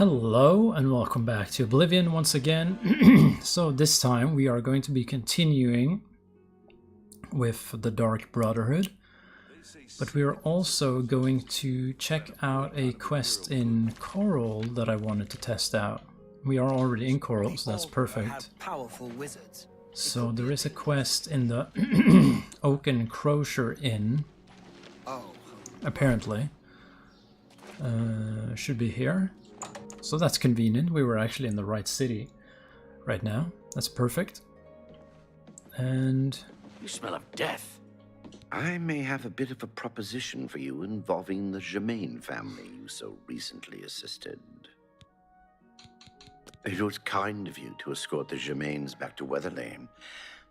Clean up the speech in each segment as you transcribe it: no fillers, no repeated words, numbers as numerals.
Hello and welcome back to Oblivion once again. So this time we are going to be continuing with the Dark Brotherhood, but we are also going to check out a quest in Coral that I wanted to test out. We are already in Coral, so that's perfect. So there is a quest in the Oaken Crosier Inn, apparently. Should be here. So that's convenient. We were actually in the right city right now. That's perfect. And You smell of death. I may have a bit of a proposition for you involving the Germain family you so recently assisted. It was kind of you to escort the Germains back to Weatherly.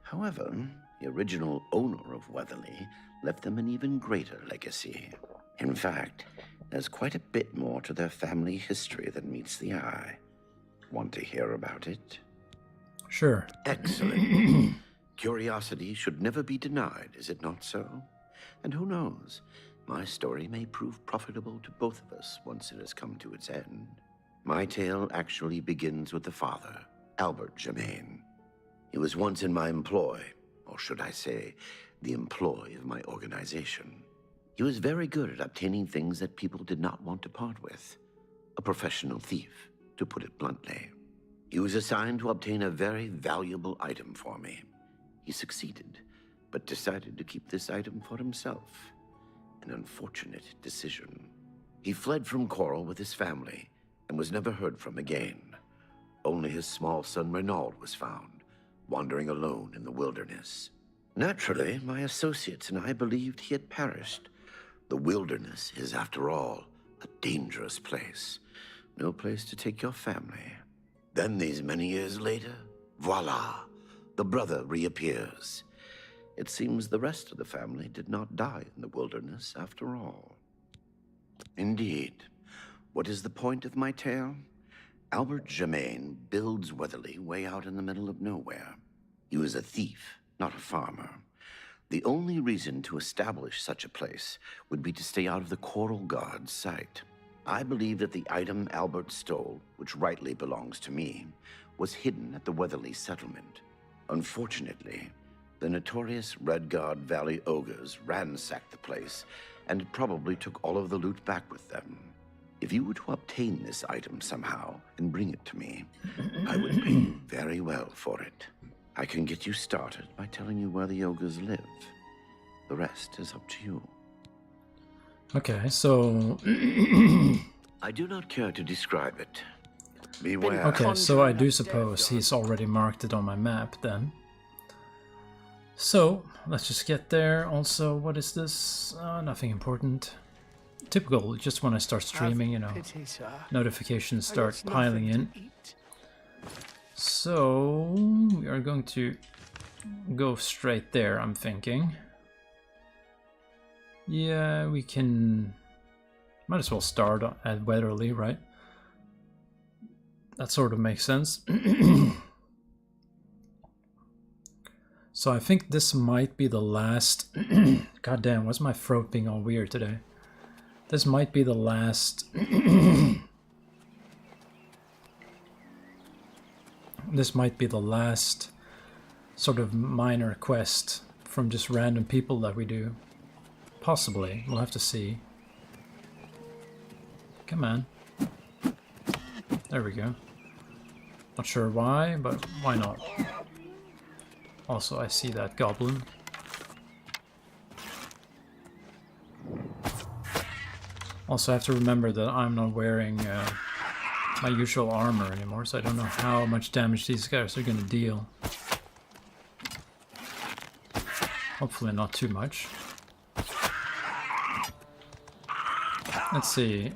However, the original owner of Weatherly left them an even greater legacy. In fact, there's quite a bit more to their family history than meets the eye. Want to hear about it? sure. Excellent. Curiosity should never be denied, is it not so? And who knows, my story may prove profitable to both of us once it has come to its end. My tale actually begins with the father, Albert Germain. He was once in my employ, or should I say, the employ of my organization. He was very good at obtaining things that people did not want to part with. A professional thief, to put it bluntly. He was assigned to obtain a very valuable item for me. He succeeded, but decided to keep this item for himself. An unfortunate decision. He fled from Coral with his family and was never heard from again. Only his small son Renaud was found, wandering alone in the wilderness. Naturally, my associates and I believed he had perished. The wilderness is, after all, a dangerous place. No place to take your family. Then, these many years later, voila, the brother reappears. It seems the rest of the family did not die in the wilderness after all. Indeed. What is the point of my tale? Albert Germain builds Weatherly way out in the middle of nowhere. He was a thief, not a farmer. The only reason to establish such a place would be to stay out of the Coral Guard's sight. I believe that the item Albert stole, which rightly belongs to me, was hidden at the Weatherly settlement. Unfortunately, the notorious Red Guard Valley ogres ransacked the place and probably took all of the loot back with them. If you were to obtain this item somehow and bring it to me, I would pay you very well for it. I can get you started by telling you where the ogres live. The rest is up to you. Okay, so I do not care to describe it. Beware. okay, so I do suppose he's already marked it on my map then. So let's just get there. Also, what is this? Nothing important. Typical, just when I start streaming, you know, notifications start piling in. So we are going to go straight there, I'm thinking. Yeah, we can... Might as well start at Weatherly, right? That sort of makes sense. So I think this might be the last... God damn, why's my throat being all weird today? This might be the last... This might be the last sort of minor quest from just random people that we do. Possibly. We'll have to see. Come on. There we go. Not sure why, but why not? Also, I see that goblin. Also, I have to remember that I'm not wearing my usual armor anymore, so I don't know how much damage these guys are going to deal. Hopefully not too much. Let's see.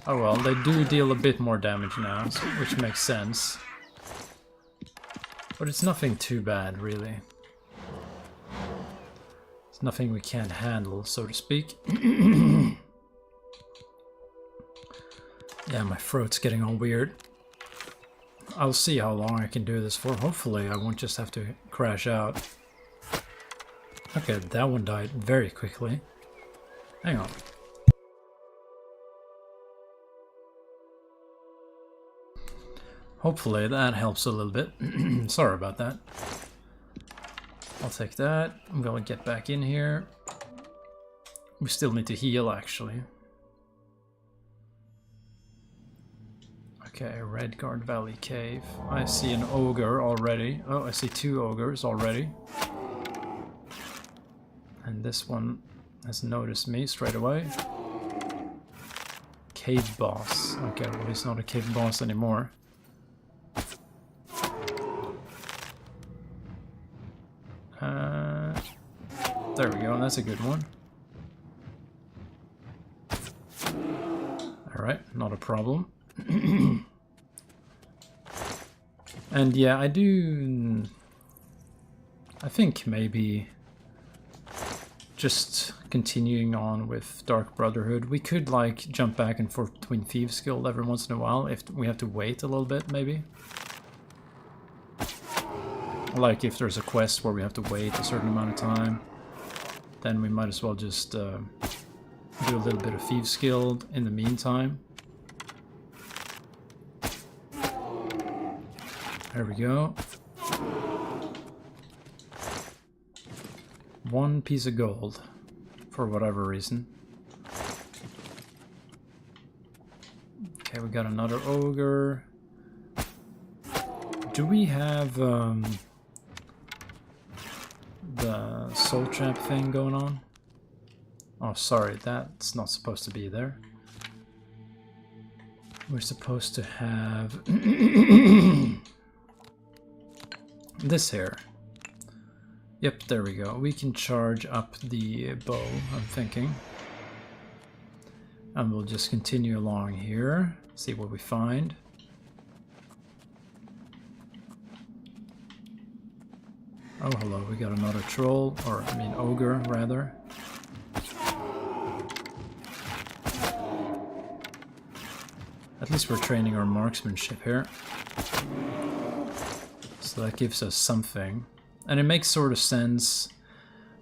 Oh well, they do deal a bit more damage now, which makes sense. But it's nothing too bad, really. It's nothing we can't handle, so to speak. Yeah, my throat's getting all weird. I'll see how long I can do this for. Hopefully I won't just have to crash out. Okay, that one died very quickly. Hang on. Hopefully that helps a little bit. Sorry about that. I'll take that. I'm gonna get back in here. We still need to heal, actually. Okay, Redguard Valley Cave. I see an ogre already. Oh, I see 2 ogres already. And this one has noticed me straight away. Cave boss. Okay, well, he's not a cave boss anymore. There we go, that's a good one. Alright, not a problem. And yeah, I think maybe just continuing on with Dark Brotherhood. We could like jump back and forth between Thieves Guild every once in a while if we have to wait a little bit, maybe. Like if there's a quest where we have to wait a certain amount of time, then we might as well just do a little bit of Thieves Guild in the meantime. There we go. 1 piece of gold, for whatever reason. Okay, we got another ogre. Do we have the soul trap thing going on? Oh, sorry, that's not supposed to be there. We're supposed to have this here. Yep, there we go. We can charge up the bow, I'm thinking. And we'll just continue along here, see what we find. Oh, hello, we got another troll, or I mean ogre, rather. At least we're training our marksmanship here. So that gives us something. And it makes sort of sense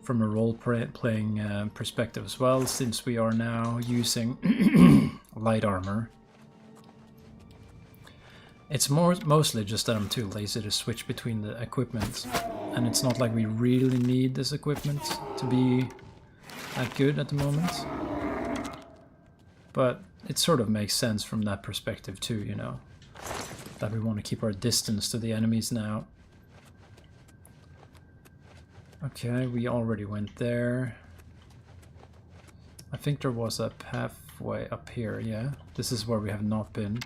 from a role-playing perspective as well, since we are now using light armor. It's mostly just that I'm too lazy to switch between the equipment. And it's not like we really need this equipment to be that good at the moment. But it sort of makes sense from that perspective too, you know. That we want to keep our distance to the enemies now. Okay, we already went there. I think there was a pathway up here, yeah? This is where we have not been.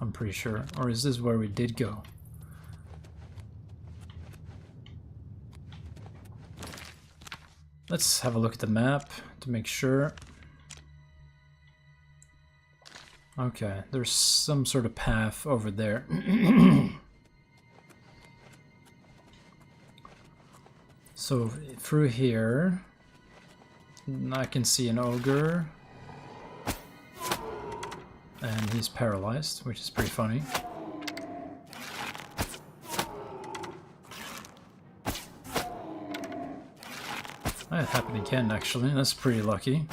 I'm pretty sure. Or is this where we did go? Let's have a look at the map to make sure. Okay, there's some sort of path over there. So through here, I can see an ogre. And he's paralyzed, which is pretty funny. That happened again, actually. That's pretty lucky.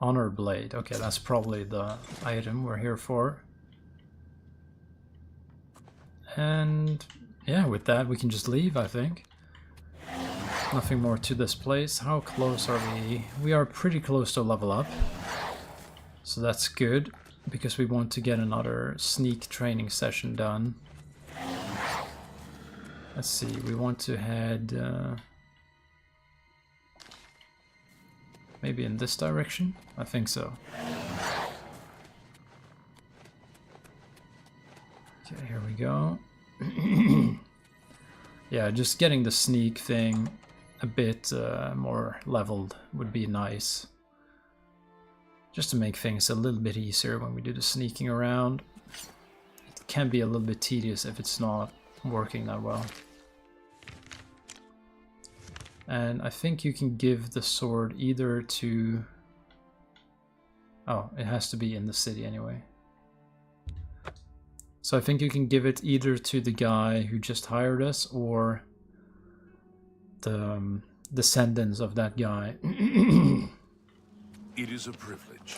Honor Blade. Okay, that's probably the item we're here for. And yeah, with that we can just leave, I think. Nothing more to this place. How close are we? We are pretty close to level up. So that's good, because we want to get another sneak training session done. Let's see, we want to head maybe in this direction? I think so. Okay, here we go. Yeah, just getting the sneak thing a bit more leveled would be nice. Just to make things a little bit easier when we do the sneaking around. It can be a little bit tedious if it's not working that well. And I think you can give the sword either to... Oh, it has to be in the city anyway. So I think you can give it either to the guy who just hired us or descendants of that guy. It is a privilege.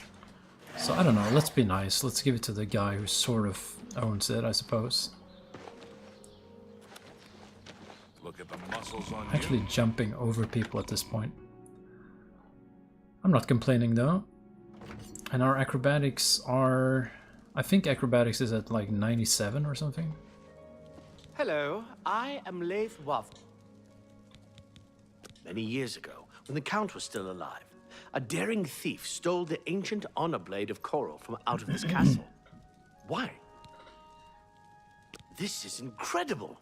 So I don't know, let's be nice. Let's give it to the guy who sort of owns it, I suppose. Look at the muscles on Actually you. jumping over people at this point. I'm not complaining though. And our acrobatics are... I think acrobatics is at like 97 or something. Hello, I am Leif Wav. Many years ago, when the Count was still alive, a daring thief stole the ancient honor blade of coral from out of this castle. Why? This is incredible.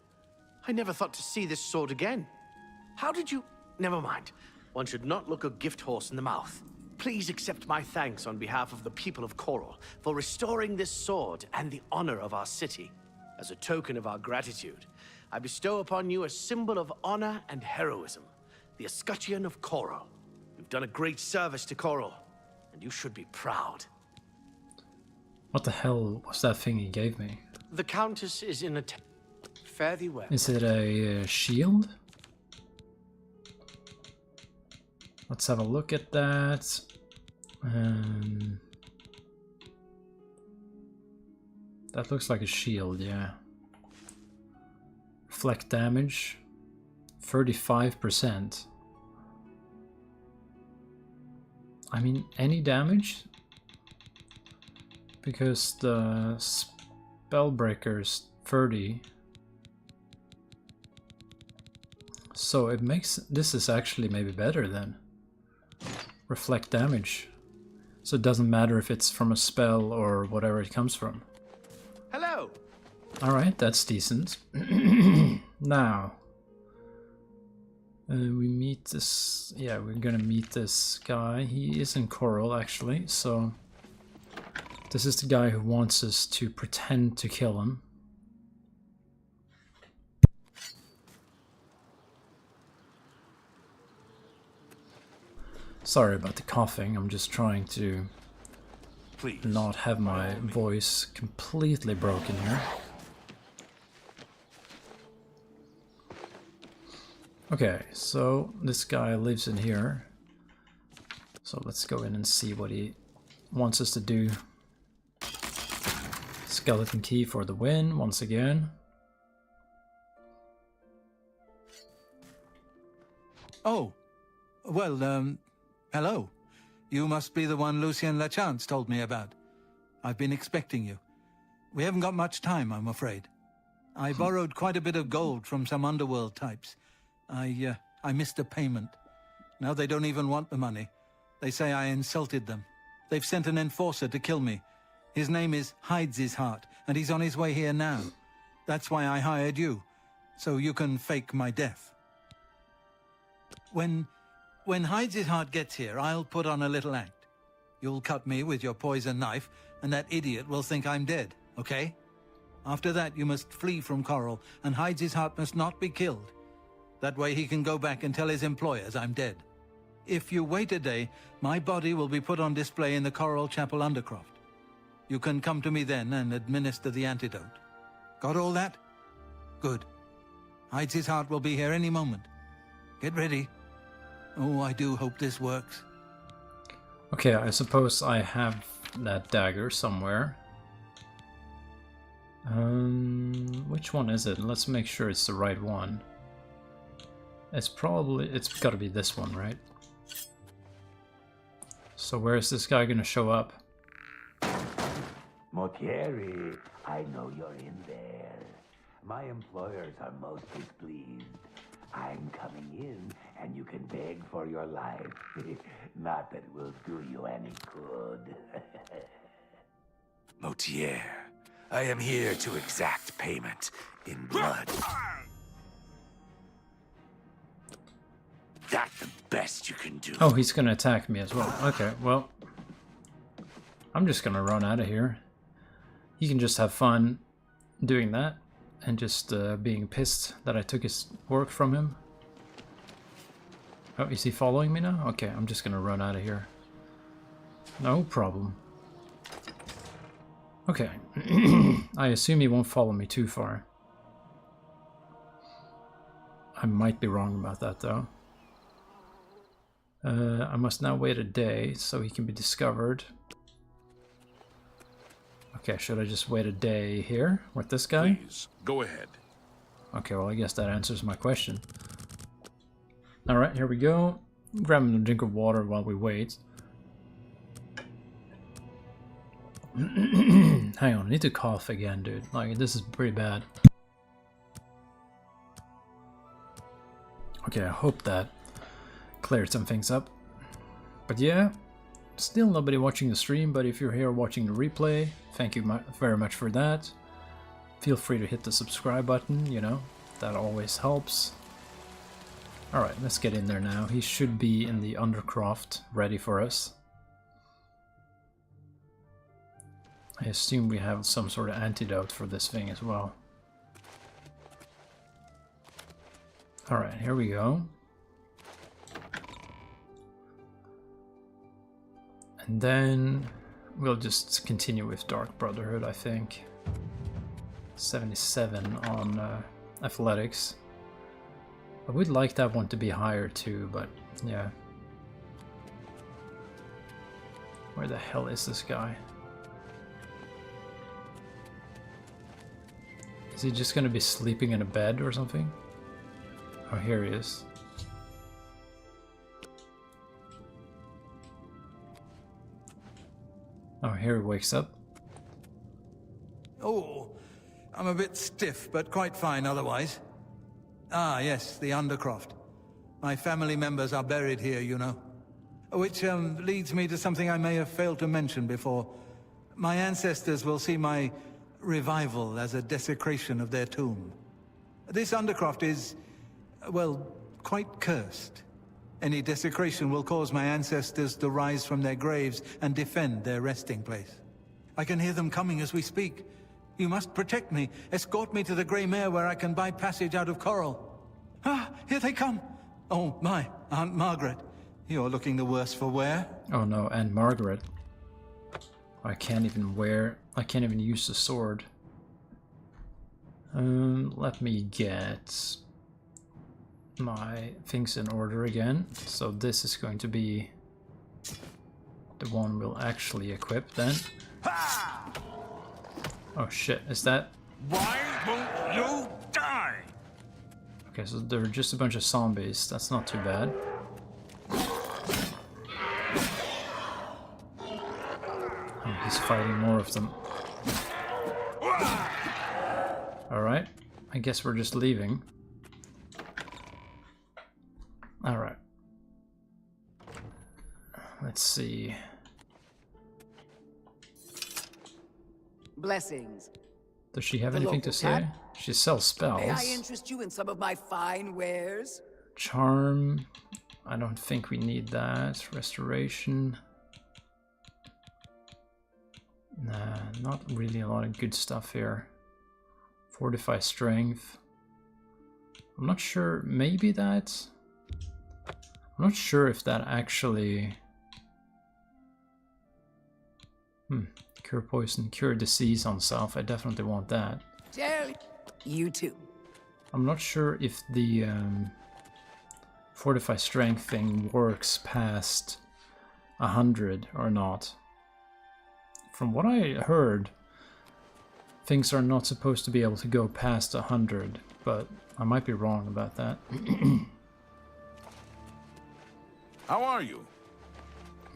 I never thought to see this sword again. How did you... Never mind. One should not look a gift horse in the mouth. Please accept my thanks on behalf of the people of Coral for restoring this sword and the honor of our city. As a token of our gratitude, I bestow upon you a symbol of honor and heroism, the escutcheon of Coral. You've done a great service to Coral, and you should be proud. What the hell was that thing he gave me? The Countess is in a... Fare thee well. Is it a shield? Let's have a look at that. That looks like a shield, yeah. Reflect damage, 35%. I mean, any damage? Because the Spellbreaker's 30. So it makes... This is actually maybe better then. Reflect damage. So it doesn't matter if it's from a spell or whatever it comes from. Hello! Alright, that's decent. Now... we meet this... Yeah, we're gonna meet this guy. He is in Coral, actually, so... This is the guy who wants us to pretend to kill him. Sorry about the coughing, I'm just trying to Please. not have my voice completely broken here. Okay, so this guy lives in here. So let's go in and see what he wants us to do. Skeleton key for the win, once again. Oh, well, hello. You must be the one Lucien Lachance told me about. I've been expecting you. We haven't got much time, I'm afraid. I borrowed quite a bit of gold from some underworld types. I missed a payment. Now they don't even want the money. They say I insulted them. They've sent an enforcer to kill me. His name is Hides His Heart, and he's on his way here now. That's why I hired you, so you can fake my death. When Hides His Heart gets here, I'll put on a little act. You'll cut me with your poison knife, and that idiot will think I'm dead, okay? After that, you must flee from Coral, and Hides His Heart must not be killed. That way he can go back and tell his employers I'm dead. If you wait a day, my body will be put on display in the Coral Chapel Undercroft. You can come to me then and administer the antidote. Got all that? Good. Hides His Heart will be here any moment. Get ready. Oh, I do hope this works. Okay, I suppose I have that dagger somewhere. Which one is it? Let's make sure it's the right one. It's gotta be this one, right? So where is this guy gonna show up? Motieri, I know you're in there. My employers are most displeased. I'm coming in, and you can beg for your life. Not that it will do you any good. Motier, I am here to exact payment in blood. That's the best you can do. Oh, he's gonna attack me as well. Okay, well, I'm just gonna run out of here. He can just have fun doing that and just being pissed that I took his work from him. Oh, is he following me now? Okay, I'm just gonna run out of here. No problem. Okay. I assume he won't follow me too far. I might be wrong about that though. I must now wait a day so he can be discovered. Okay, should I just wait a day here with this guy? Please, go ahead. Okay, well, I guess that answers my question. Alright, here we go. Grabbing a drink of water while we wait. Hang on, I need to cough again, dude. Like, this is pretty bad. Okay, I hope that cleared some things up. But yeah, still nobody watching the stream, but if you're here watching the replay, thank you very much for that. Feel free to hit the subscribe button, you know, that always helps. Alright, let's get in there now. He should be in the Undercroft, ready for us. I assume we have some sort of antidote for this thing as well. Alright, here we go. And then we'll just continue with Dark Brotherhood, I think. 77 on athletics. I would like that one to be higher too, but yeah. Where the hell is this guy? Is he just gonna be sleeping in a bed or something? Oh, here he is. Oh, here he wakes up. Oh, I'm a bit stiff, but quite fine otherwise. Ah, yes, the Undercroft. My family members are buried here, you know. Which leads me to something I may have failed to mention before. My ancestors will see my revival as a desecration of their tomb. This Undercroft is, well, quite cursed. Any desecration will cause my ancestors to rise from their graves and defend their resting place. I can hear them coming as we speak. You must protect me. Escort me to the Grey Mare where I can buy passage out of Coral. Ah, here they come. Oh, my, Aunt Margaret. You're looking the worse for wear. Oh no, Aunt Margaret. I can't even use the sword. Let me get my things in order again. So this is going to be the one we'll actually equip then. Oh shit, is that... Why won't you die? Okay, so they're just a bunch of zombies. That's not too bad. Oh, he's fighting more of them. Alright, I guess we're just leaving. Alright. Let's see. Blessings. Does she have The anything to local say? cat? She sells spells. May I interest you in some of my fine wares? Charm. I don't think we need that. Restoration. Nah, not really a lot of good stuff here. Fortify strength. I'm not sure. Maybe that. I'm not sure if that actually. Cure poison, cure disease on self. I definitely want that. Tell you too. I'm not sure if the fortify strength thing works past 100 or not. From what I heard, things are not supposed to be able to go past 100, but I might be wrong about that. How are you?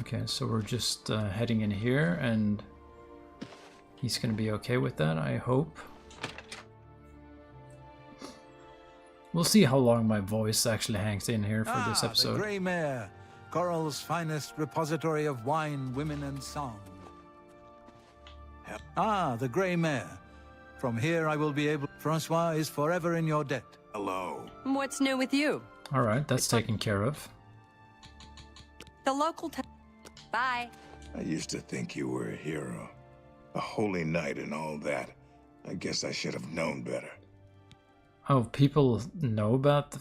Okay, so we're just heading in here, and he's gonna be okay with that, I hope. We'll see how long my voice actually hangs in here for this episode. The Grey Mare, Coral's finest repository of wine, women, and song. Ah, the Grey Mare. From here I will be able... Francois is forever in your debt. Hello. What's new with you? Alright, that's taken care of. The local Bye. I used to think you were a hero. A holy knight and all that. I guess I should have known better. Oh, people know about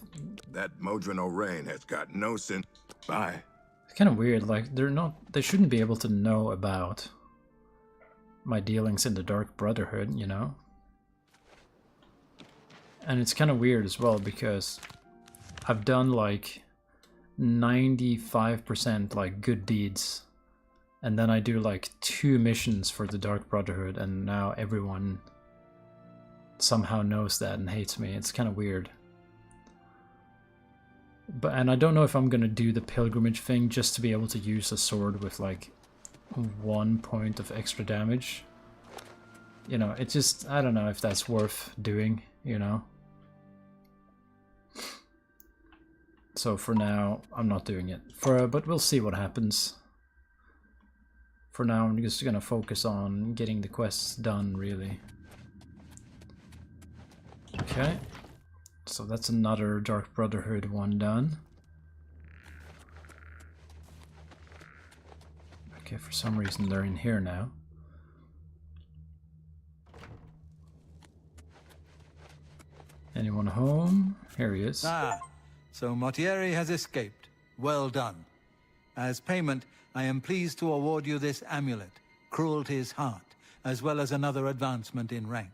That Modron O'Rain has got no sense. Bye. It's kind of weird, like, they shouldn't be able to know about my dealings in the Dark Brotherhood, you know? And it's kind of weird as well, because I've done like 95% like good deeds, and then I do like 2 missions for the Dark Brotherhood, and now everyone somehow knows that and hates me. It's kind of weird. And I don't know if I'm gonna do the pilgrimage thing just to be able to use a sword with like 1 point of extra damage. You know, it just, I don't know if that's worth doing, you know. So for now, I'm not doing it. But we'll see what happens. For now, I'm just gonna focus on getting the quests done, really. Okay. So that's another Dark Brotherhood one done. Okay, for some reason they're in here now. Anyone home? Here he is. Ah, so Mortieri has escaped. Well done. As payment, I am pleased to award you this amulet, Cruelty's Heart, as well as another advancement in rank.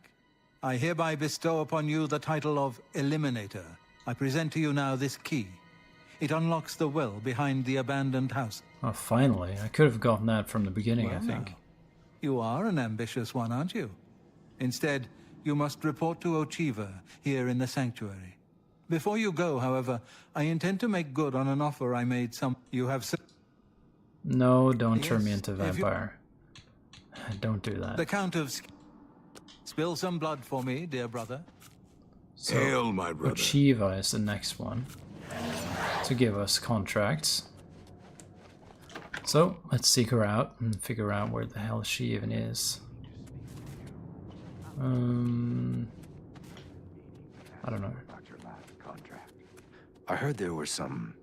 I hereby bestow upon you the title of Eliminator. I present to you now this key. It unlocks the well behind the abandoned house. Oh, finally. I could have gotten that from the beginning, I think. Now, you are an ambitious one, aren't you? Instead, you must report to Ochiva here in the sanctuary. Before you go, however, I intend to make good on an offer I made some... You have... No, don't turn me Yes, into a if you- vampire. Don't do that. The Count of... Spill some blood for me, dear brother. So, Hail, my brother. Ochiva is the next one to give us contracts. So, let's seek her out and figure out where the hell she even is. I don't know. About your last contract. I heard there were some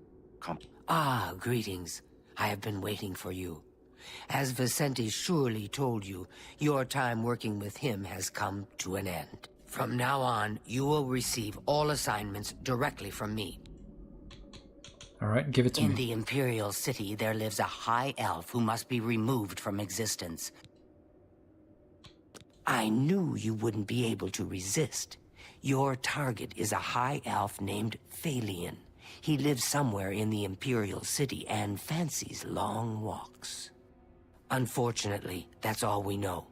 Ah, greetings. I have been waiting for you. As Vicente surely told you, your time working with him has come to an end. From now on, you will receive all assignments directly from me. Alright, give it to In me. the Imperial City, there lives a high elf who must be removed from existence. I knew you wouldn't be able to resist. Your target is a high elf named Phalion. He lives somewhere in the Imperial City and fancies long walks. Unfortunately, that's all we know.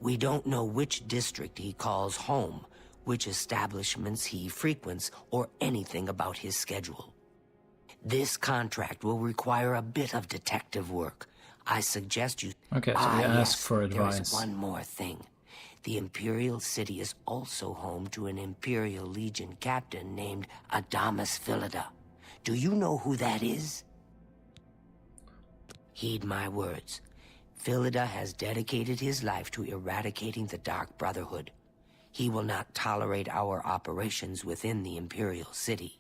We don't know which district he calls home, which establishments he frequents, or anything about his schedule. This contract will require a bit of detective work. I suggest you... Okay, so we ask for advice. There's one more thing. The Imperial City is also home to an Imperial Legion captain named Adamus Philida. Do you know who that is? Heed my words. Philida has dedicated his life to eradicating the Dark Brotherhood. He will not tolerate our operations within the Imperial City.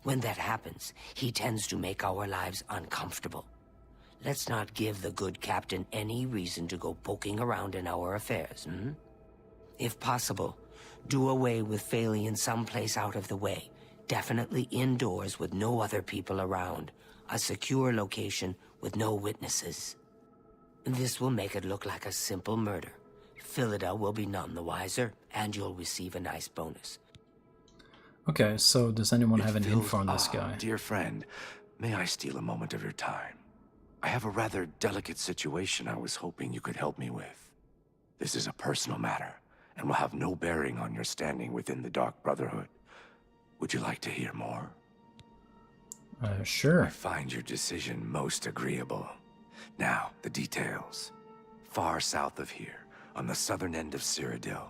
When that happens, he tends to make our lives uncomfortable. Let's not give the good captain any reason to go poking around in our affairs, hmm? If possible, do away with Phalion someplace out of the way. Definitely indoors with no other people around. A secure location with no witnesses. This will make it look like a simple murder. Philida will be none the wiser, and you'll receive a nice bonus. Okay, so does anyone have any info on this guy? Dear friend, may I steal a moment of your time? I have a rather delicate situation I was hoping you could help me with. This is a personal matter, and will have no bearing on your standing within the Dark Brotherhood. Would you like to hear more? Sure. I find your decision most agreeable. Now, the details. Far south of here, on the southern end of Cyrodiil,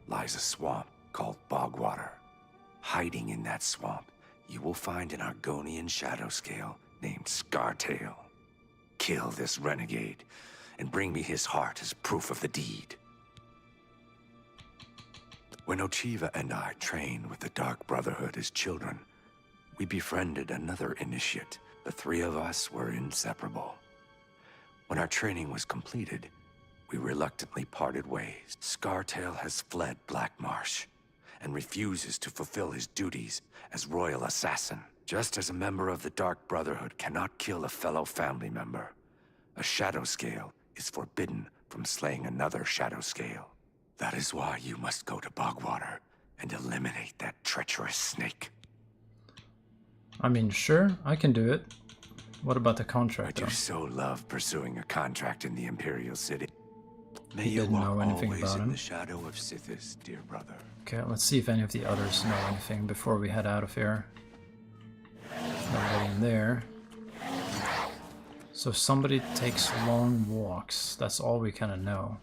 lies a swamp called Bogwater. Hiding in that swamp, you will find an Argonian shadow scale named Scartail. Kill this renegade, and bring me his heart as proof of the deed. When Ochiva and I trained with the Dark Brotherhood as children, we befriended another initiate. The three of us were inseparable. When our training was completed, we reluctantly parted ways. Scartail has fled Black Marsh and refuses to fulfill his duties as royal assassin. Just as a member of the Dark Brotherhood cannot kill a fellow family member, a Shadow Scale is forbidden from slaying another Shadow Scale. That is why you must go to Bogwater and eliminate that treacherous snake. I mean, sure, I can do it. What about the I contract, do though? so love pursuing a contract in the Imperial City. May He you didn't walk know anything always about in him. the shadow of Sithis, dear brother. Okay, let's see if any of the others know anything before we head out of here. Nobody in there. So somebody takes long walks. That's all we kind of know.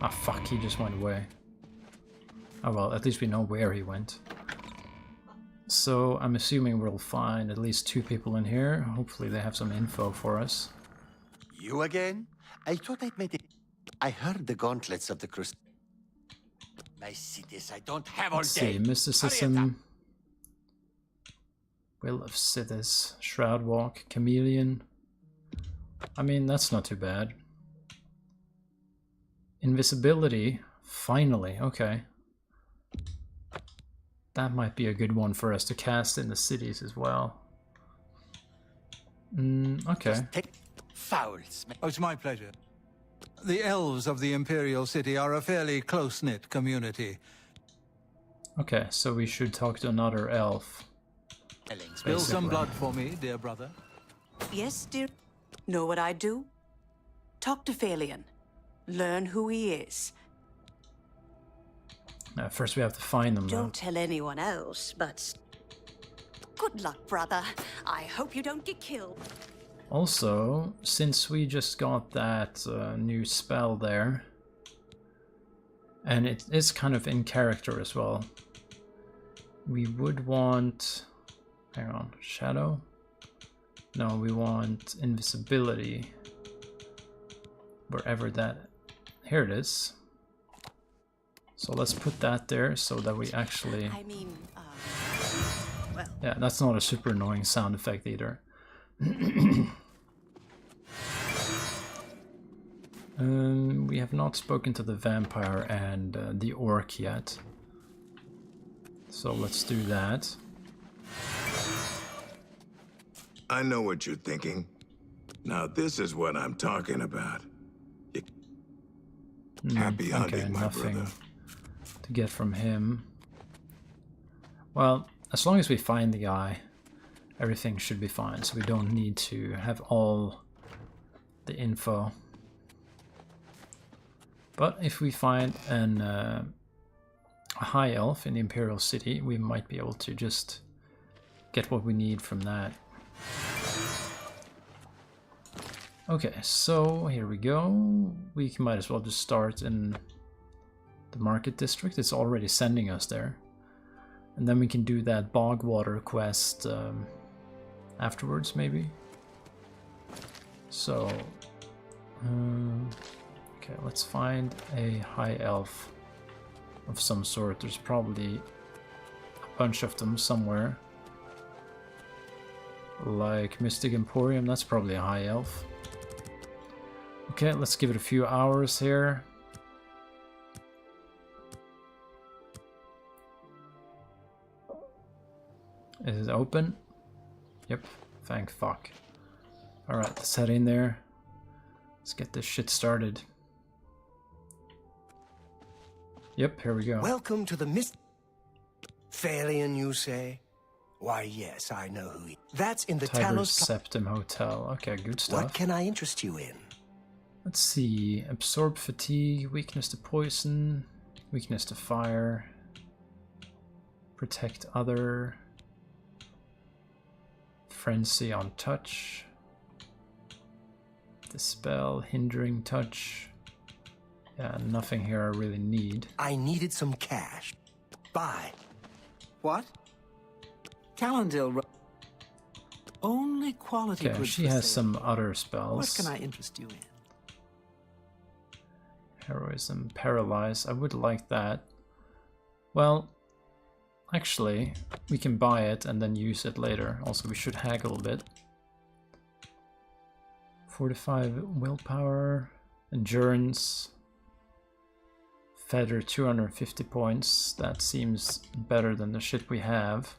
Ah, fuck, he just went away. Oh well, at least we know where he went. So I'm assuming we'll find at least 2 people in here. Hopefully they have some info for us. You again? I thought I'd made it. I heard the gauntlets of the crust. My cities, I don't have all Let's day. see, mysticism. Will of Sithis, Shroud Walk, Chameleon. I mean, that's not too bad. Invisibility, finally, okay. That might be a good one for us to cast in the cities as well. Okay. Fouls. Oh, it's my pleasure. The elves of the Imperial City are a fairly close-knit community. Okay, so we should talk to another elf. Spill some blood for me, dear brother. Yes, dear. Know what I do? Talk to Phalion. Learn who he is. First we have to find them, though. Don't tell anyone else, but... Good luck, brother. I hope you don't get killed. Also, since we just got that new spell there, and it is kind of in character as well, we would want... Hang on, shadow? No, we want invisibility. Wherever that... Here it is. So let's put that there so that we actually... I mean, well... Yeah, that's not a super annoying sound effect either. We have not spoken to the vampire and the orc yet. So let's do that. I know what you're thinking. Now this is what I'm talking about. Happy hunting, okay, my nothing brother. to get from him. Well, as long as we find the guy, everything should be fine. So we don't need to have all the info. But if we find a high elf in the Imperial City, we might be able to just get what we need from that. Okay, so here we go. We might as well just start in the market district. It's already sending us there. And then we can do that Bogwater quest afterwards, maybe. So, okay, let's find a high elf of some sort. There's probably a bunch of them somewhere. Like Mystic Emporium, that's probably a high elf. Okay, let's give it a few hours here. Is it open? Yep, thank fuck. Alright, let's head in there. Let's get this shit started. Yep, here we go. Welcome to the Phalion, you say? Why, yes, I know who he... That's in the Tiger's Talos... Septim Hotel. Okay, good stuff. What can I interest you in? Let's see. Absorb fatigue, weakness to poison, weakness to fire, protect other, frenzy on touch, dispel, hindering touch. Yeah, nothing here I really need. I needed some cash. Buy. What? Calendil. Only quality Okay, goods she for has sale. some other spells. What can I interest you in? Heroism, paralyze. I would like that. Well, actually, we can buy it and then use it later. Also, we should haggle a bit. 45 willpower, endurance, feather 250 points. That seems better than the shit we have.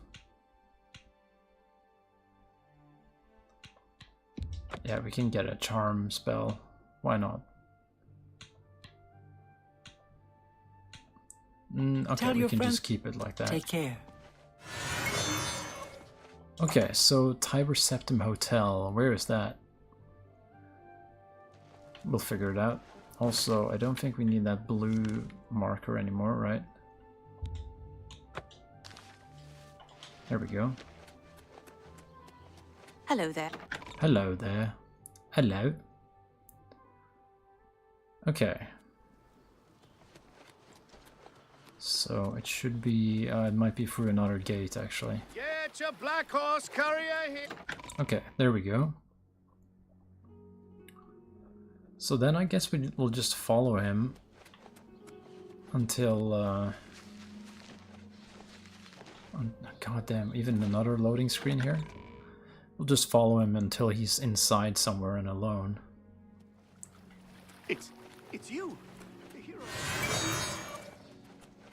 Yeah, we can get a charm spell. Why not? Okay, Tell we your can friend- just keep it like that. Take care. Okay, so Tiber Septim Hotel, where is that? We'll figure it out. Also, I don't think we need that blue marker anymore, right? There we go. Hello there. Hello there. Hello. Okay. So it should be, it might be through another gate actually. Get your black horse carrier here. Okay, there we go. So then I guess we'll just follow him until, goddamn, even another loading screen here? We'll just follow him until he's inside somewhere and alone. It's you, the hero.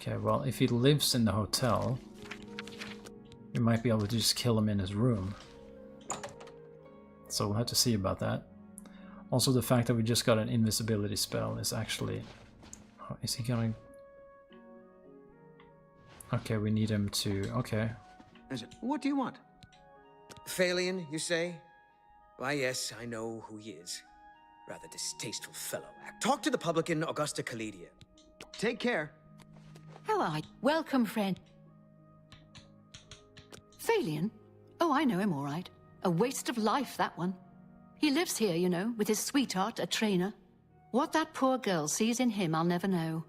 Okay, well, if he lives in the hotel, we might be able to just kill him in his room. So we'll have to see about that. Also, the fact that we just got an invisibility spell is actually... Oh, is he gonna... Okay, we need him to... Okay. What do you want? Phalion, you say? Why, yes, I know who he is. Rather distasteful fellow. Talk to the publican Augusta Caledia. Take care. How are you? Welcome, friend. Phalion? Oh, I know him all right. A waste of life, that one. He lives here, you know, with his sweetheart, a trainer. What that poor girl sees in him, I'll never know.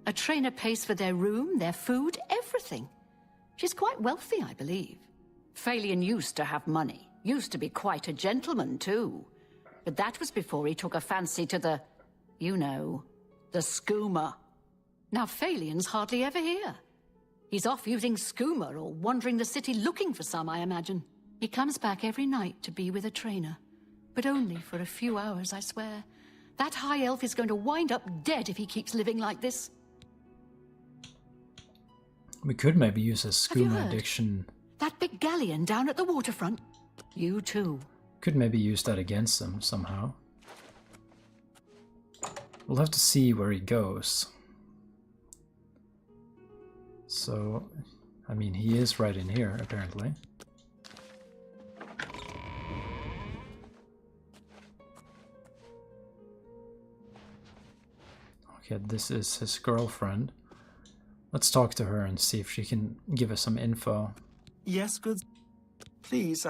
A trainer pays for their room, their food, everything. She's quite wealthy, I believe. Phalion used to have money. Used to be quite a gentleman, too. But that was before he took a fancy to the, you know, the skooma. Now Phalion's hardly ever here. He's off using skooma or wandering the city looking for some, I imagine. He comes back every night to be with a trainer. But only for a few hours, I swear. That high elf is going to wind up dead if he keeps living like this. We could maybe use his Have you skooma heard? addiction. That big galleon down at the waterfront. You too. Could maybe use that against him somehow. We'll have to see where he goes. So, I mean, he is right in here, apparently. Okay, this is his girlfriend. Let's talk to her and see if she can give us some info. Yes, good. Please,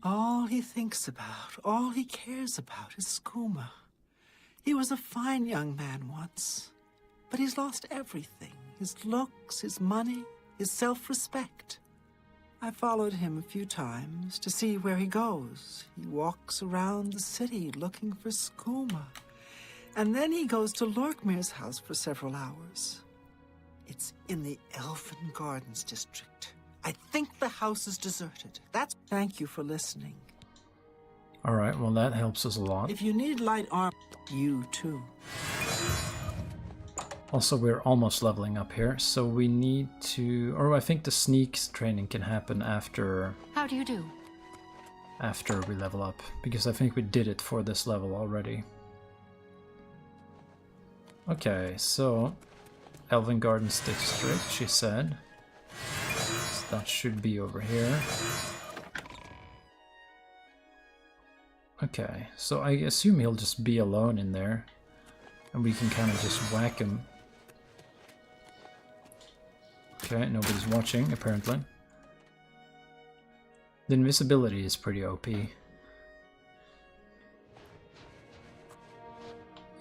all he thinks about, all he cares about is skooma. He was a fine young man once, but he's lost everything. His looks, his money, his self-respect. I followed him a few times to see where he goes. He walks around the city looking for skooma. And then he goes to Lorkmir's house for several hours. It's in the Elfin Gardens district. I think the house is deserted. Thank you for listening. Alright, well that helps us a lot. If you need light armor, you too. Also, we're almost leveling up here, so we need to... Or I think the sneak training can happen after... How do you do? After we level up, because I think we did it for this level already. Okay, so... Elven Gardens District, she said. So that should be over here. Okay, so I assume he'll just be alone in there. And we can kind of just whack him. Okay, nobody's watching, apparently. The invisibility is pretty OP.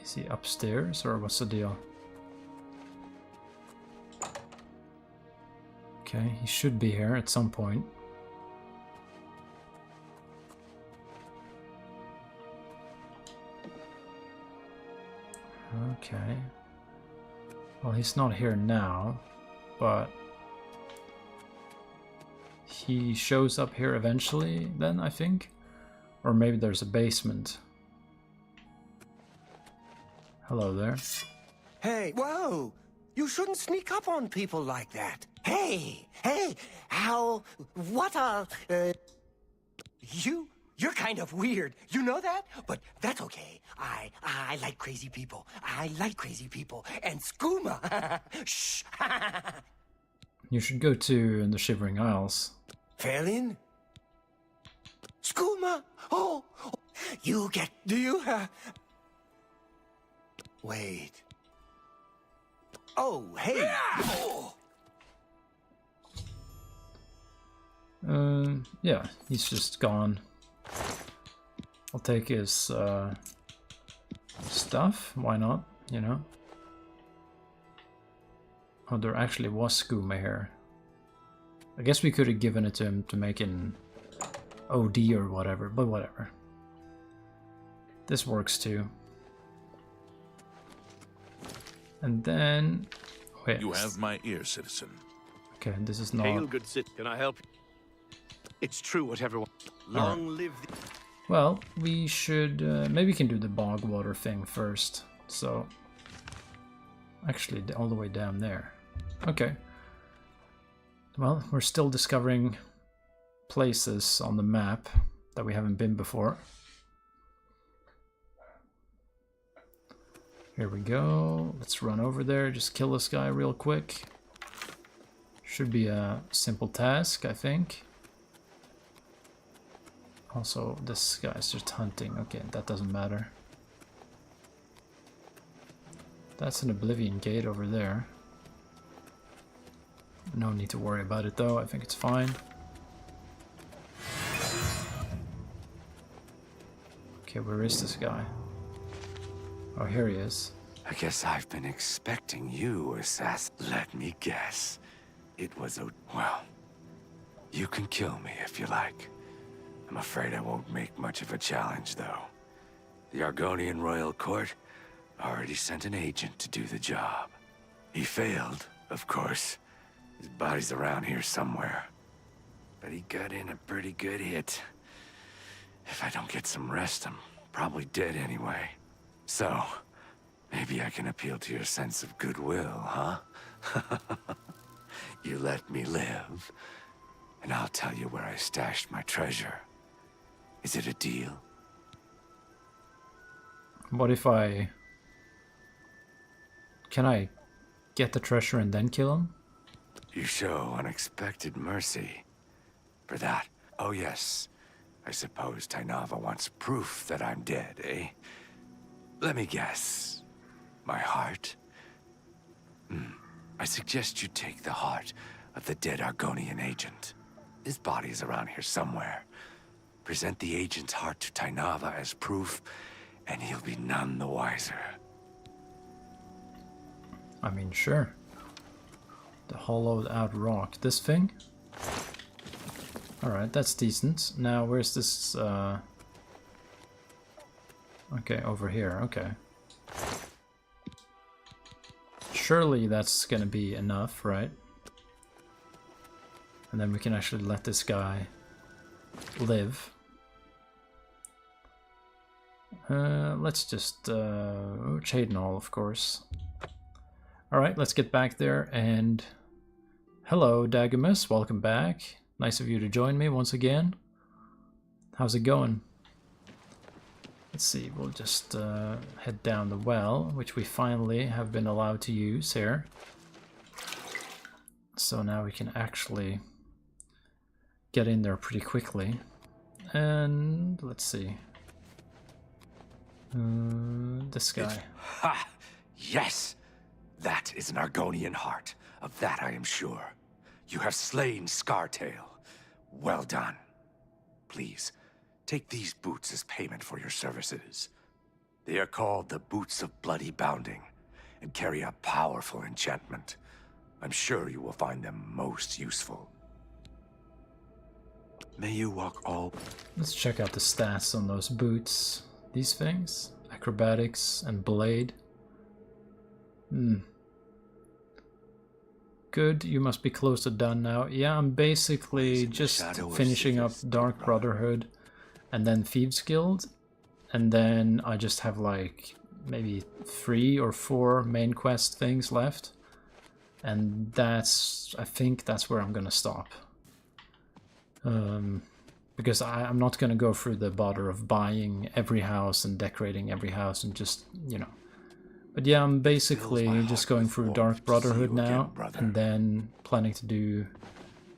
Is he upstairs, or what's the deal? Okay, he should be here at some point. Okay. Well, he's not here now, but he shows up here eventually then, I think? Or maybe there's a basement. Hello there. Hey, whoa! You shouldn't sneak up on people like that. Hey, you're kind of weird. You know that? But that's okay. I like crazy people. I like crazy people. And skooma. Shh. You should go to the Shivering Isles. Phelan? Skooma? Oh, you get... Do you, Wait. Oh, hey! Yeah, he's just gone. I'll take his stuff, why not, you know? Oh, there actually was skooma here. I guess we could have given it to him to make an OD or whatever, but whatever. This works too. And then... wait. You have my ear, citizen. Okay, this is not... Hail, good citizen. Can I help you? It's true what everyone... Long live the... Well, we should... maybe we can do the bog water thing first. So... actually, all the way down there. Okay. Well, we're still discovering places on the map that we haven't been before. Here we go. Let's run over there, just kill this guy real quick. Should be a simple task, I think. Also, this guy's just hunting. Okay, that doesn't matter. That's an Oblivion gate over there. No need to worry about it though, I think it's fine. Okay, where is this guy? Oh, here he is. I guess I've been expecting you, assassin. Let me guess. It was a... well, you can kill me if you like. I'm afraid I won't make much of a challenge, though. The Argonian Royal Court already sent an agent to do the job. He failed, of course. His body's around here somewhere. But he got in a pretty good hit. If I don't get some rest, I'm probably dead anyway. So, maybe I can appeal to your sense of goodwill, huh? You let me live, and I'll tell you where I stashed my treasure. Is it a deal? What if I... can I get the treasure and then kill him? You show unexpected mercy. For that, oh yes, I suppose Tainava wants proof that I'm dead, eh? Let me guess. My heart? I suggest you take the heart of the dead Argonian agent. His body is around here somewhere. Present the agent's heart to Tainava as proof, and he'll be none the wiser. I mean, sure. The hollowed out rock. This thing? Alright, that's decent. Now, where's this, okay, over here, okay. Surely that's gonna be enough, right? And then we can actually let this guy live. Let's just, Chadenall, of course. Alright, let's get back there and... hello, Dagamus, welcome back. Nice of you to join me once again. How's it going? Let's see, we'll just head down the well, which we finally have been allowed to use here. So now we can actually get in there pretty quickly. And let's see. This guy. Ha! Yes! That is an Argonian heart. Of that I am sure. You have slain Scartail. Well done. Please, take these boots as payment for your services. They are called the Boots of Bloody Bounding, and carry a powerful enchantment. I'm sure you will find them most useful. May you walk all... Let's check out the stats on those boots. These things? Acrobatics and Blade. Good, you must be close to done now. Yeah, I'm basically just finishing up Dark Brotherhood and then Thieves Guild. And then I just have like maybe 3 or 4 main quest things left. And that's, I think that's where I'm gonna stop. Because I'm not gonna go through the bother of buying every house and decorating every house and just, you know. But yeah, I'm basically just going through Dark Brotherhood now, and then planning to do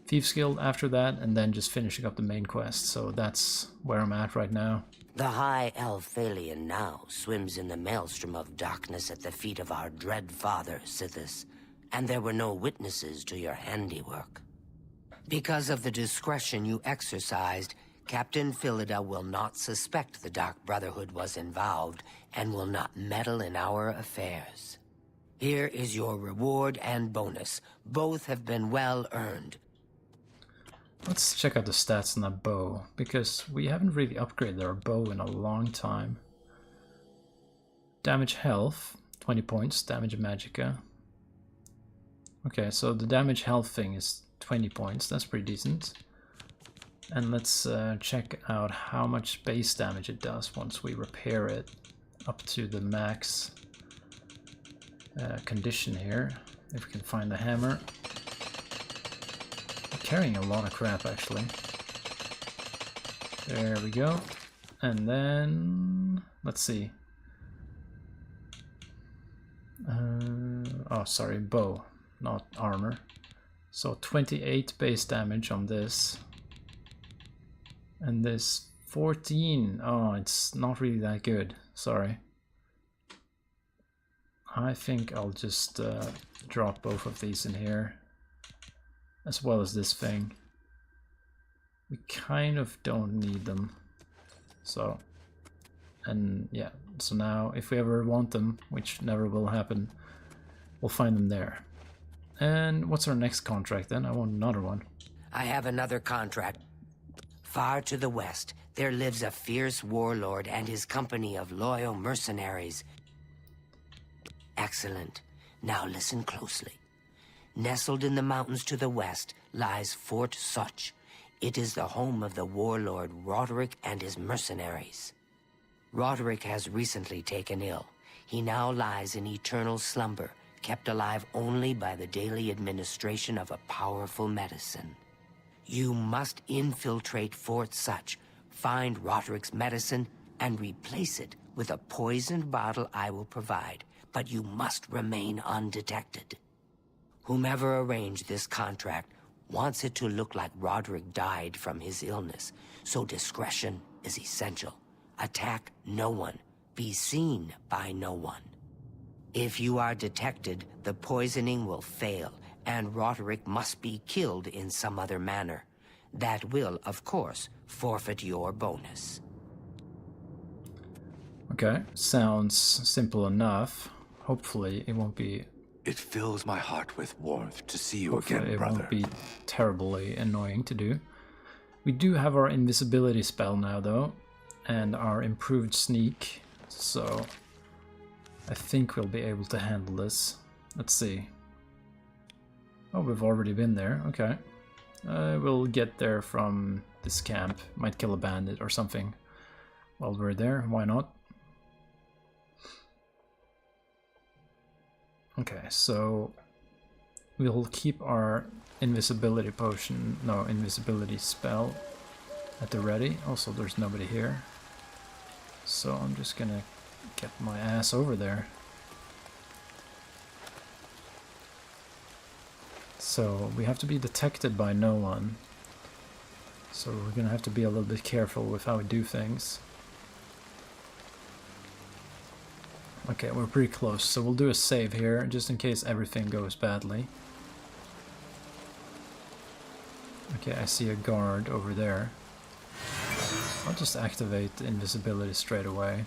Thieves Guild after that, and then just finishing up the main quest. So that's where I'm at right now. The high elf Phalion now swims in the maelstrom of darkness at the feet of our dread father, Sithis, and there were no witnesses to your handiwork. Because of the discretion you exercised, Captain Philida will not suspect the Dark Brotherhood was involved and will not meddle in our affairs. Here is your reward and bonus. Both have been well earned. Let's check out the stats on that bow, because we haven't really upgraded our bow in a long time. Damage health, 20 points. Damage magicka. Okay, so the damage health thing is 20 points. That's pretty decent. And let's check out how much base damage it does once we repair it up to the max condition here. If we can find the hammer. I'm carrying a lot of crap actually. There we go. And then let's see. Oh, sorry, bow, not armor. So 28 base damage on this. And this 14. Oh, it's not really that good. Sorry. I think I'll just drop both of these in here. As well as this thing. We kind of don't need them. So. And yeah. So now, if we ever want them, which never will happen, we'll find them there. And what's our next contract then? I want another one. I have another contract. Far to the west, there lives a fierce warlord and his company of loyal mercenaries. Excellent. Now listen closely. Nestled in the mountains to the west lies Fort Such. It is the home of the warlord Roderick and his mercenaries. Roderick has recently taken ill. He now lies in eternal slumber, kept alive only by the daily administration of a powerful medicine. You must infiltrate Fort Such, find Roderick's medicine, and replace it with a poisoned bottle I will provide, but you must remain undetected. Whomever arranged this contract wants it to look like Roderick died from his illness, so discretion is essential. Attack no one. Be seen by no one. If you are detected, the poisoning will fail, and Roderick must be killed in some other manner. That will, of course, forfeit your bonus. Okay, sounds simple enough. Hopefully it won't be... It fills my heart with warmth to see you Hopefully again, brother. It won't be terribly annoying to do. We do have our invisibility spell now, though, and our improved sneak, so I think we'll be able to handle this. Let's see. Oh, we've already been there. Okay. We'll get there from this camp. Might kill a bandit or something while we're there. Why not? Okay, so we'll keep our invisibility potion, no, invisibility spell at the ready. Also, there's nobody here. So I'm just gonna get my ass over there. So we have to be detected by no one. So we're gonna have to be a little bit careful with how we do things. Okay, we're pretty close, so we'll do a save here, just in case everything goes badly. Okay, I see a guard over there. I'll just activate the invisibility straight away.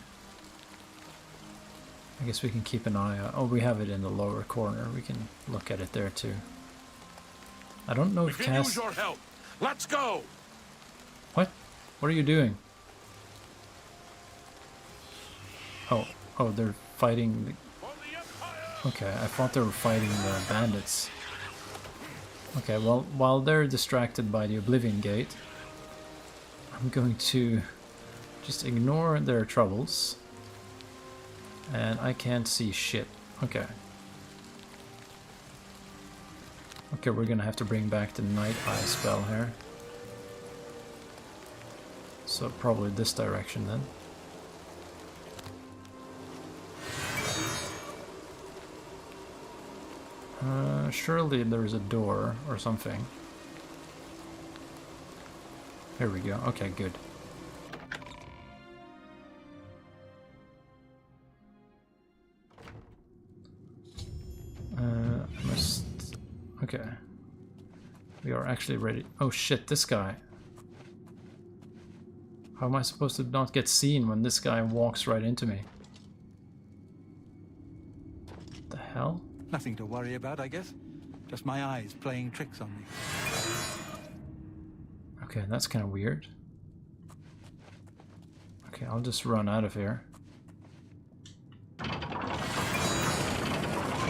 I guess we can keep an eye out. Oh, we have it in the lower corner. We can look at it there too. I don't know if we can use your help. Let's go. What? What are you doing? Oh, they're fighting the... Okay, I thought they were fighting the bandits. Okay, well, while they're distracted by the Oblivion Gate, I'm going to just ignore their troubles. And I can't see shit. Okay. Okay, we're gonna have to bring back the Night Eye spell here. So probably this direction then. Surely there's a door or something. Here we go. Okay, good. I must... Okay. We are actually ready. Oh shit, this guy. How am I supposed to not get seen when this guy walks right into me? What the hell? Nothing to worry about, I guess. Just my eyes playing tricks on me. Okay, that's kind of weird. Okay, I'll just run out of here.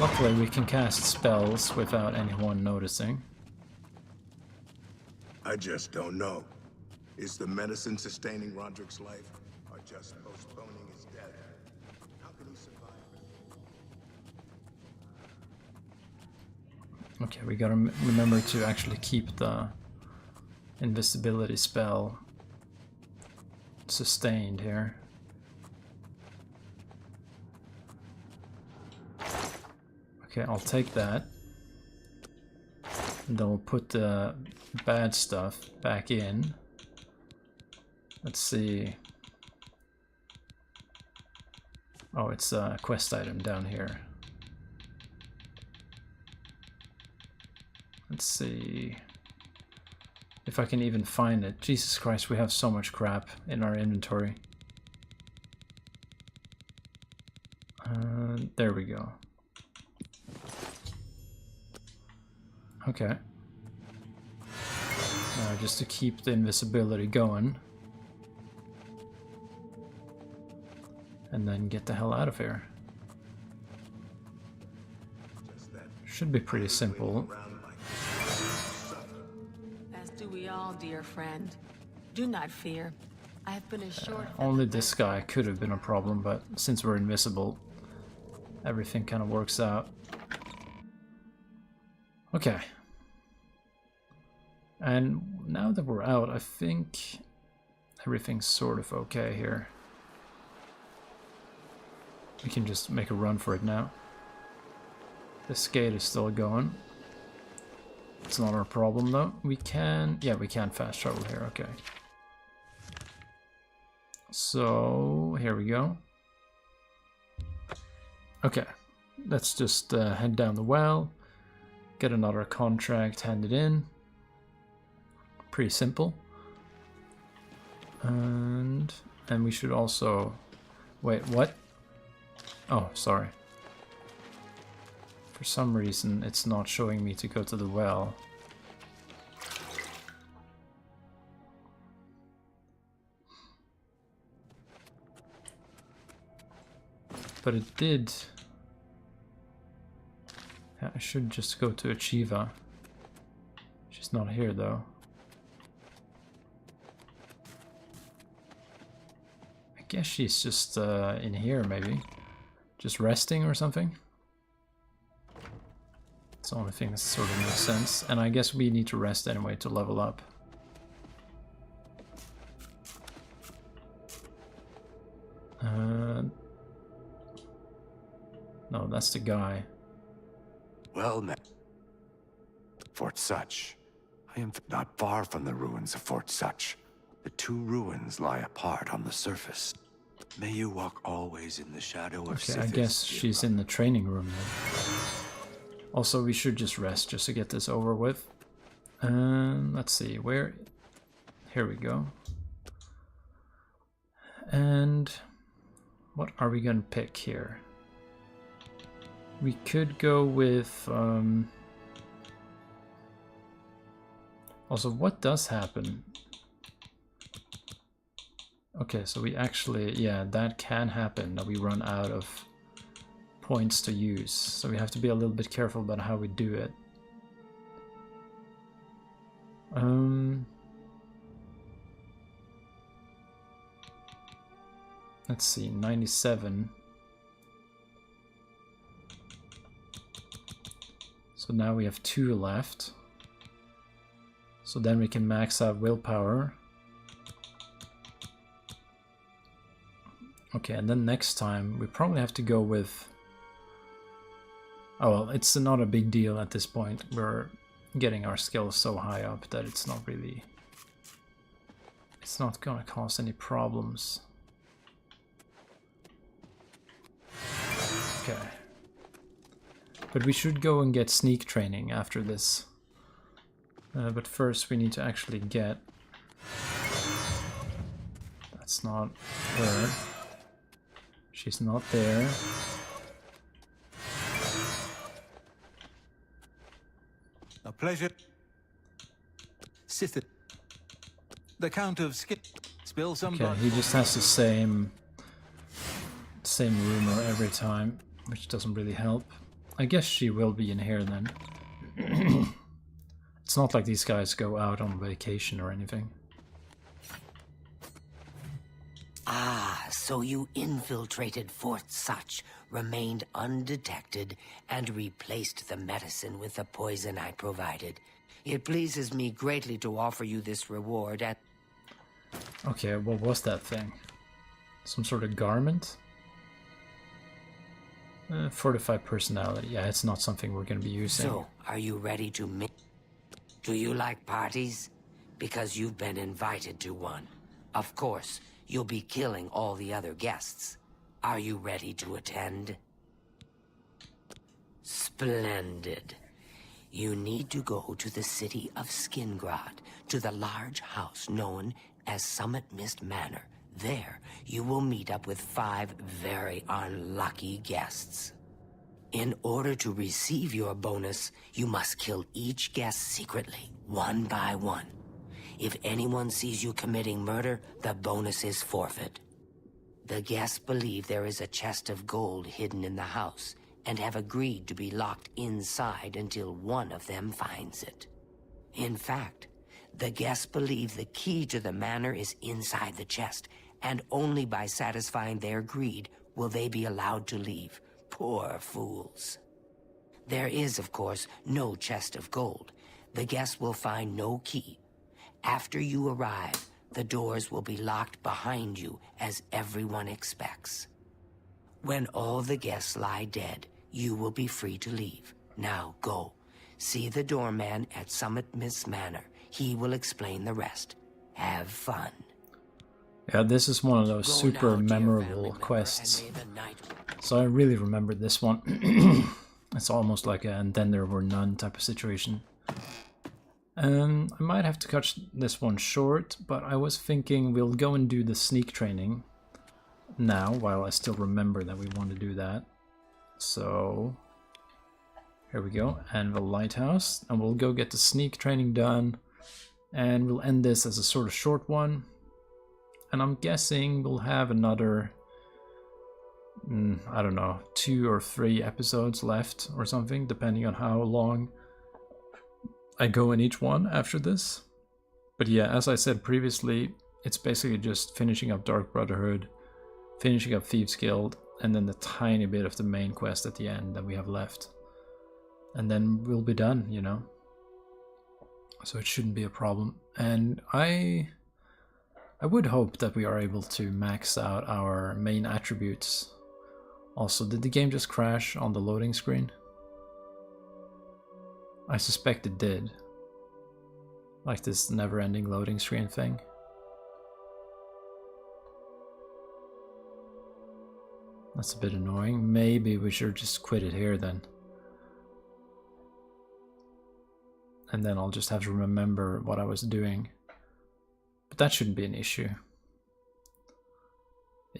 Luckily, we can cast spells without anyone noticing. I just don't know. Is the medicine sustaining Roderick's life, or just postponing his death? How can he survive? Okay, we gotta remember to actually keep the invisibility spell sustained here. Okay, I'll take that. And then we'll put the bad stuff back in. Let's see. Oh, it's a quest item down here. Let's see if I can even find it. Jesus Christ, we have so much crap in our inventory. There we go. Okay. Now just to keep the invisibility going. And then get the hell out of here. Should be pretty simple. As do we all, dear friend. Do not fear. I have been assured. Only this guy could have been a problem, but since we're invisible, everything kind of works out. Okay. And now that we're out, I think everything's sort of okay here. We can just make a run for it now. This gate is still going. It's not our problem though. We can... yeah, we can fast travel here, okay. So, here we go. Okay, let's just head down the well. Get another contract handed in. Pretty simple. And we should also... wait, what? Oh, sorry. For some reason, it's not showing me to go to the well. But it did. Yeah, I should just go to Achieva. She's not here, though. I guess she's just in here, maybe. Just resting or something. It's the only thing that sort of makes sense. And I guess we need to rest anyway to level up. No, that's the guy. Well met. Fort Such. I am not far from the ruins of Fort Such. The two ruins lie apart on the surface. May you walk always in the shadow of Okay, Sithis, I guess she's in the training room then. Also, we should just rest just to get this over with. Let's see, where... here we go. And what are we gonna pick here? We could go with... also, what does happen? Okay, so we actually... yeah, that can happen, that we run out of points to use. So we have to be a little bit careful about how we do it. Let's see, 97. So now we have 2 left. So then we can max out willpower. Okay, and then next time we probably have to go with... oh well, it's not a big deal at this point. We're getting our skills so high up that it's not really it's not gonna cause any problems. Okay. But we should go and get sneak training after this. But first we need to actually get... That's not her. She's not there. A pleasure. Sith. The Count of Skip. Spill some blood. Okay, he just has the same rumor every time, which doesn't really help. I guess she will be in here then. It's not like these guys go out on vacation or anything. Ah, so you infiltrated Fort Such, remained undetected, and replaced the medicine with the poison I provided. It pleases me greatly to offer you this reward at... Okay, what was that thing? Some sort of garment? Fortified personality. Yeah, it's not something we're going to be using. So, are you ready to Do you like parties? Because you've been invited to one. Of course, you'll be killing all the other guests. Are you ready to attend? Splendid. You need to go to the city of Skingrad, to the large house known as Summit Mist Manor. There, you will meet up with 5 very unlucky guests. In order to receive your bonus, you must kill each guest secretly, one by one. If anyone sees you committing murder, the bonus is forfeit. The guests believe there is a chest of gold hidden in the house, and have agreed to be locked inside until one of them finds it. In fact, the guests believe the key to the manor is inside the chest, and only by satisfying their greed will they be allowed to leave. Poor fools. There is, of course, no chest of gold. The guests will find no key. After you arrive, the doors will be locked behind you, as everyone expects. When all the guests lie dead, you will be free to leave. Now go. See the doorman at Summit Mist Manor. He will explain the rest. Have fun. Yeah, this is one of those super memorable quests. So I really remembered this one. It's almost like a and then there were none type of situation. I might have to cut this one short, but I was thinking we'll go and do the sneak training now, while I still remember that we want to do that. So here we go, Anvil Lighthouse, and we'll go get the sneak training done, and we'll end this as a sort of short one. And I'm guessing we'll have another, I don't know, 2 or 3 episodes left or something, depending on how long I go in each one after this. But yeah, as I said previously, it's basically just finishing up Dark Brotherhood, finishing up Thieves Guild, and then the tiny bit of the main quest at the end that we have left. And then we'll be done, you know. So it shouldn't be a problem. And I would hope that we are able to max out our main attributes. Also, did the game just crash on the loading screen? I suspect it did. Like this never-ending loading screen thing. That's a bit annoying. Maybe we should just quit it here then. And then I'll just have to remember what I was doing. But that shouldn't be an issue.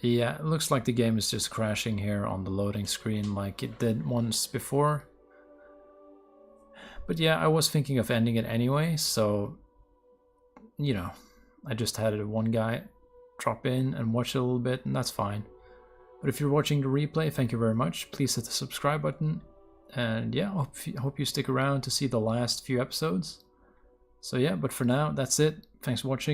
Yeah, it looks like the game is just crashing here on the loading screen like it did once before. But yeah, I was thinking of ending it anyway, so, you know, I just had one guy drop in and watch it a little bit, and that's fine. But if you're watching the replay, thank you very much. Please hit the subscribe button. And yeah, hope you stick around to see the last few episodes. So yeah, but for now, that's it. Thanks for watching.